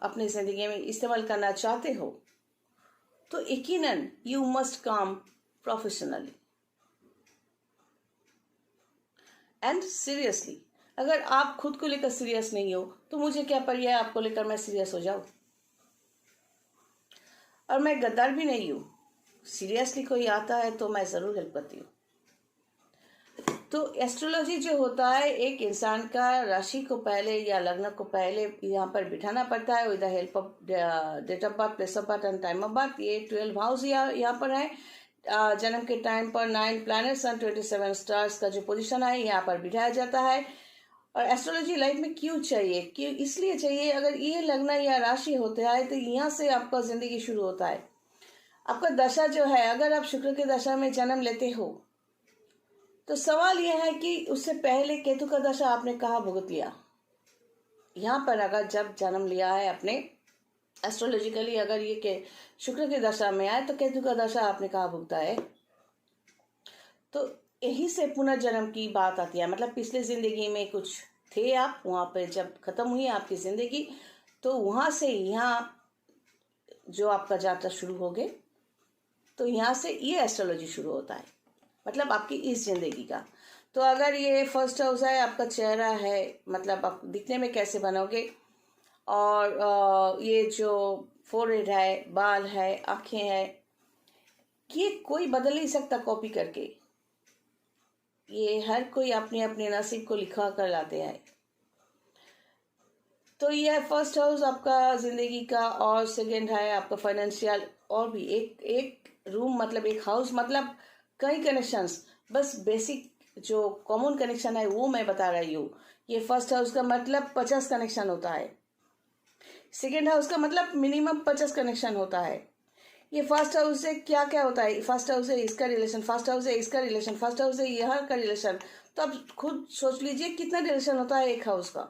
अपनी ज़िंदगी में इस्तेमाल करना चाहते हो तो यकीनन यू मस्ट काम प्रोफेशनली एंड सीरियसली। अगर आप खुद को लेकर सीरियस नहीं हो तो मुझे क्या पर्याय आपको लेकर मैं सीरियस हो जाऊं। और मैं गद्दार भी नहीं हूं, सीरियसली कोई आता है तो मैं ज़रूर हेल्प करती हूँ। तो एस्ट्रोलॉजी जो होता है, एक इंसान का राशि को पहले या लग्न को पहले यहाँ पर बिठाना पड़ता है with the help of date of birth, place of birth and time of birth. ये 12 हाउस यहाँ पर है। जन्म के टाइम पर 9 प्लैनेट्स एंड 27 स्टार्स का जो पोजीशन है यहाँ पर बिठाया जाता है। और एस्ट्रोलॉजी लाइफ में क्यों चाहिए, क्यों इसलिए चाहिए, अगर ये लग्न या राशि होता है तो यहाँ से आपका जिंदगी शुरू होता है। आपका दशा जो है, अगर आप शुक्र के दशा में जन्म लेते हो तो सवाल यह है कि उससे पहले केतु का दशा आपने कहाँ भुगत लिया। यहाँ पर अगर जब जन्म लिया है अपने एस्ट्रोलॉजिकली, अगर ये के शुक्र की दशा में आए तो केतु का दशा आपने कहाँ भुगता है, तो यही से पुनर्जन्म की बात आती है। मतलब पिछले जिंदगी में कुछ थे आप, वहाँ पे जब खत्म हुई आपकी जिंदगी तो वहाँ से यहाँ जो आपका यात्रा शुरू हो गए, तो यहाँ से ये एस्ट्रोलॉजी शुरू होता है, मतलब आपकी इस जिंदगी का। तो अगर ये फर्स्ट हाउस है, आपका चेहरा है, मतलब आप दिखने में कैसे बनोगे, और ये जो फोरहेड है, बाल है, आंखें हैं, ये कोई बदल नहीं सकता कॉपी करके। ये हर कोई अपने अपने नसीब को लिखा कर लाते हैं। तो ये फर्स्ट हाउस आपका जिंदगी का, और सेकंड है आपका फाइनेंशियल, और भी एक रूम, मतलब एक हाउस, मतलब कई कनेक्शंस। बस बेसिक जो कॉमन कनेक्शन है वो मैं बता रही हूँ। ये फर्स्ट हाउस का मतलब 50 कनेक्शन होता है, सेकेंड हाउस का मतलब मिनिमम 50 कनेक्शन होता है। ये फर्स्ट हाउस से क्या क्या होता है, फर्स्ट हाउस से इसका रिलेशन, फर्स्ट हाउस से इसका रिलेशन, फर्स्ट हाउस से यहाँ का रिलेशन। तो आप खुद सोच लीजिए कितना रिलेशन होता है एक हाउस का।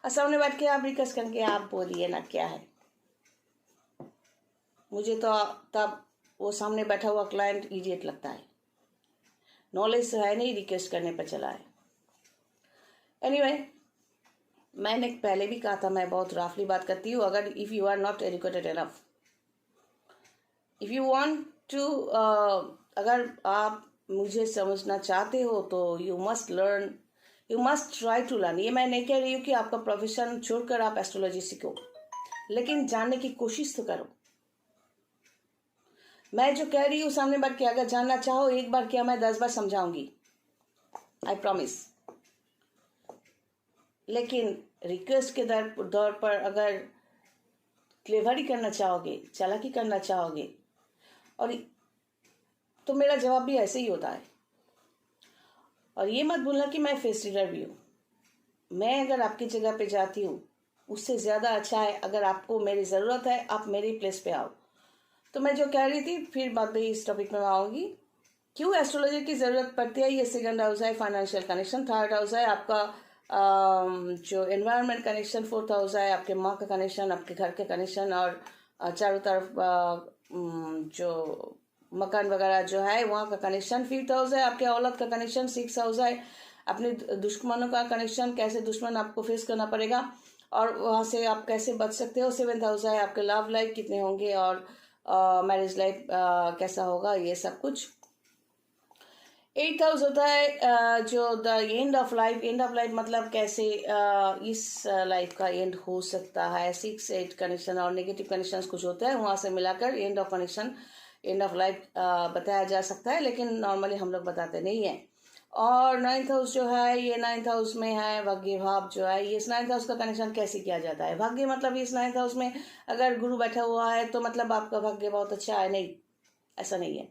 और सामने बैठ के आप रिक्वेस्ट करके आप बोलिए ना क्या है। मुझे तो तब वो सामने बैठा हुआ क्लाइंट इडियट लगता है, नॉलेज तो है नहीं, रिक्वेस्ट करने पर चला है। एनीवे, मैंने पहले भी कहा था मैं बहुत रफली बात करती हूँ। अगर if you are not educated enough, if you want to, अगर आप मुझे समझना चाहते हो तो you must learn, you must try to learn. ये मैं नहीं कह रही हूँ कि आपका प्रोफेशन छोड़कर आप एस्ट्रोलॉजी सीखो, लेकिन जानने की कोशिश तो करो। मैं जो कह रही हूँ सामने बैठ के अगर जानना चाहो, एक बार क्या मैं 10 बार समझाऊंगी, आई प्रॉमिस। लेकिन रिक्वेस्ट के दौर पर अगर क्लेवरी करना चाहोगे, चालाकी करना चाहोगे, और तो मेरा जवाब भी ऐसे ही होता है। और ये मत भूलना कि मैं फेस रीडर भी हूँ। मैं अगर आपकी जगह पे जाती हूँ, उससे ज़्यादा अच्छा है अगर आपको मेरी ज़रूरत है आप मेरी प्लेस पे आओ। तो मैं जो कह रही थी, फिर बाद में इस टॉपिक में आऊँगी, क्यों एस्ट्रोलॉजी की ज़रूरत पड़ती है। ये सेकंड हाउस है फाइनेंशियल कनेक्शन, थर्ड हाउस है आपका जो एनवायरनमेंट कनेक्शन, फोर्थ हाउस है आपके माँ का कनेक्शन, आपके घर के कनेक्शन, और चारों तरफ जो मकान वगैरह जो है वहाँ का कनेक्शन। फिफ्थ हाउस है आपके औलाद का कनेक्शन। सिक्स हाउस है अपने दुश्मनों का कनेक्शन, कैसे दुश्मन आपको फेस करना पड़ेगा और वहाँ से आप कैसे बच सकते हो। सेवेंथ हाउस है आपके लव लाइफ कितने होंगे और मैरिज लाइफ कैसा होगा, ये सब कुछ। एट्थ हाउस होता है जो the end of life. End of life मतलब कैसे इस लाइफ का एंड हो सकता है। 6, 8 कनेक्शन और नेगेटिव कनेक्शन कुछ होते हैं, वहाँ से मिलाकर end of connection, end of life बताया जा सकता है, लेकिन नॉर्मली हम लोग बताते नहीं हैं। और नाइन्थ हाउस जो है, ये नाइन्थ हाउस में है भाग्य भाव जो है। ये इस नाइन्थ हाउस का कनेक्शन कैसे किया जाता है, भाग्य मतलब इस नाइन्थ हाउस में अगर गुरु बैठा हुआ है तो मतलब आपका भाग्य बहुत अच्छा है, नहीं, ऐसा नहीं है।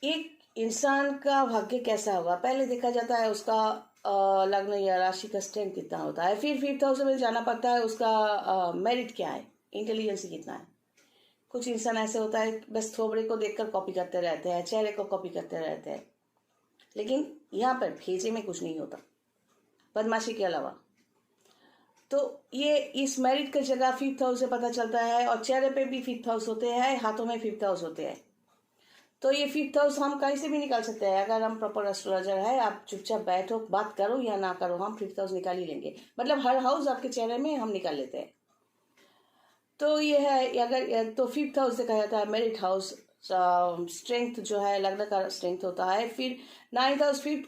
एक इंसान का भाग्य कैसा होगा पहले देखा जाता है, उसका लग्न या राशि का स्ट्रेंथ कितना होता है। फिर फिफ्थ हाउस में जाना पड़ता है उसका मेरिट क्या है, इंटेलिजेंस कितना है। कुछ इंसान ऐसे होता है बस थोबड़े को देखकर कॉपी करते रहते हैं, चेहरे को कॉपी करते रहते हैं, लेकिन यहाँ पर भेजे में कुछ नहीं होता बदमाशी के अलावा। तो ये इस मेरिट की जगह फिफ्थ हाउस से पता चलता है, और चेहरे पे भी फिफ्थ हाउस होते हैं, हाथों में फिफ्थ हाउस होते हैं। तो ये फिफ्थ हाउस हम कहीं से भी निकाल सकते हैं। अगर हम प्रॉपर एस्ट्रोलॉजर है, आप चुपचाप बैठो, बात करो या ना करो, हम फिफ्थ हाउस निकाल ही लेंगे। मतलब हर हाउस आपके चेहरे में हम निकाल लेते हैं। तो ये है, अगर तो 5th हाउस देखा जाता है मेरिट हाउस, स्ट्रेंथ जो है लग्न का स्ट्रेंथ होता है। फिर 9th हाउस, 5th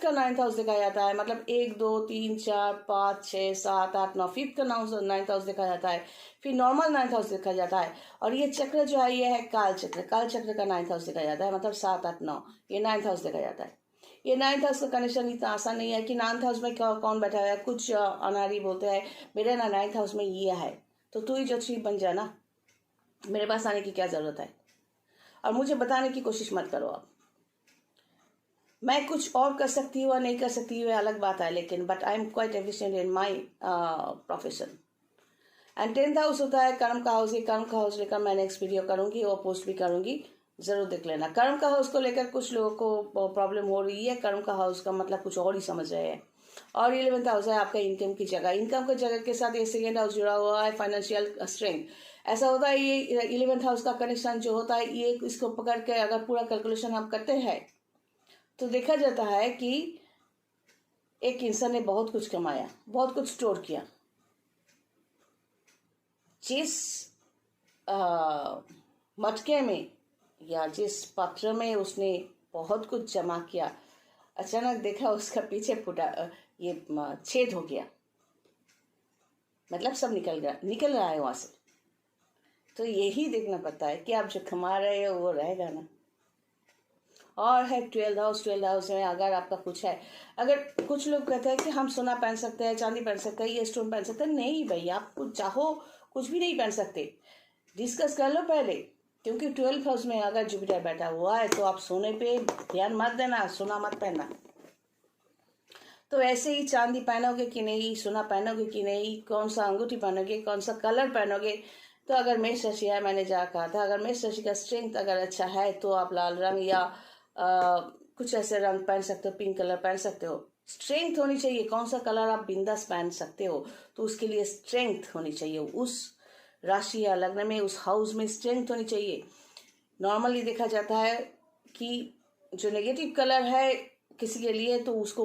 का 9th हाउस देखा जाता है, मतलब 1 2 3 4 5 6 7 8 9, 5th का 9th हाउस देखा जाता है। फिर नॉर्मल 9th हाउस देखा जाता है। और ये चक्र जो है ये है काल चक्र, काल चक्र का 9th हाउस देखा जाता है, मतलब 7 8 9, ये 9th हाउस देखा जाता है। ये 9th हाउस का कनेक्शन इतना आसान नहीं है कि 9th हाउस में कौन बैठा है। कुछ अनारी बोलते हैं मेरे ना 9th हाउस में ये है, तो तू ही ज्योतिषी बन जा ना, मेरे पास आने की क्या जरूरत है। और मुझे बताने की कोशिश मत करो आप, मैं कुछ और कर सकती हूँ या नहीं कर सकती हूँ अलग बात है, लेकिन but I am quite efficient in my profession. And 10th house होता है कर्म का हाउस। ये कर्म का हाउस लेकर मैं नेक्स्ट वीडियो करूंगी और पोस्ट भी करूंगी, जरूर देख लेना। कर्म का हाउस को लेकर कुछ लोगों को प्रॉब्लम हो रही है, कर्म का हाउस का मतलब कुछ और ही समझ रहे हैं। और 11th हाउस है आपका इनकम की जगह, इनकम की जगह के साथ ये 2nd हाउस जुड़ा हुआ है, फाइनेंशियल स्ट्रेंथ। ऐसा होता है ये 11th हाउस का कनेक्शन जो होता है, ये इसको पकड़ के अगर पूरा कैलकुलेशन आप करते हैं तो देखा जाता है कि एक इंसान ने बहुत कुछ कमाया, बहुत कुछ स्टोर किया। जिस मटके में या जिस पात्र में उसने बहुत कुछ जमा किया, अचानक देखा उसका पीछे फूटा, ये छेद हो गया, मतलब सब निकल रहा है वहां से। तो यही देखना पड़ता है कि आप जो कमा रहे हो वो रहेगा ना। और है 12th हाउस, 12th हाउस में अगर आपका कुछ है, अगर कुछ लोग कहते हैं कि हम सोना पहन सकते हैं, चांदी पहन सकते हैं, ये स्टोन पहन सकते हैं, नहीं भाई, आप कुछ चाहो कुछ भी नहीं पहन सकते। डिस्कस कर लो पहले, क्योंकि 12th हाउस में अगर जुपिटर बैठा हुआ है तो आप सोने पे ध्यान मत देना, सोना मत पहनना। तो ऐसे ही चांदी पहनोगे कि नहीं, सोना पहनोगे कि नहीं, कौन सा अंगूठी पहनोगे, कौन सा कलर पहनोगे। तो अगर मेष राशि है, मैंने जा कहा था, अगर मेष राशि का स्ट्रेंथ अगर अच्छा है तो आप लाल रंग या कुछ ऐसे रंग पहन सकते हो, पिंक कलर पहन सकते हो। स्ट्रेंथ होनी चाहिए, कौन सा कलर आप बिंदास पहन सकते हो, तो उसके लिए स्ट्रेंथ होनी चाहिए। उस राशि या लग्न में, उस हाउस में स्ट्रेंथ होनी चाहिए। नॉर्मली देखा जाता है कि जो नेगेटिव कलर है किसी के लिए, तो उसको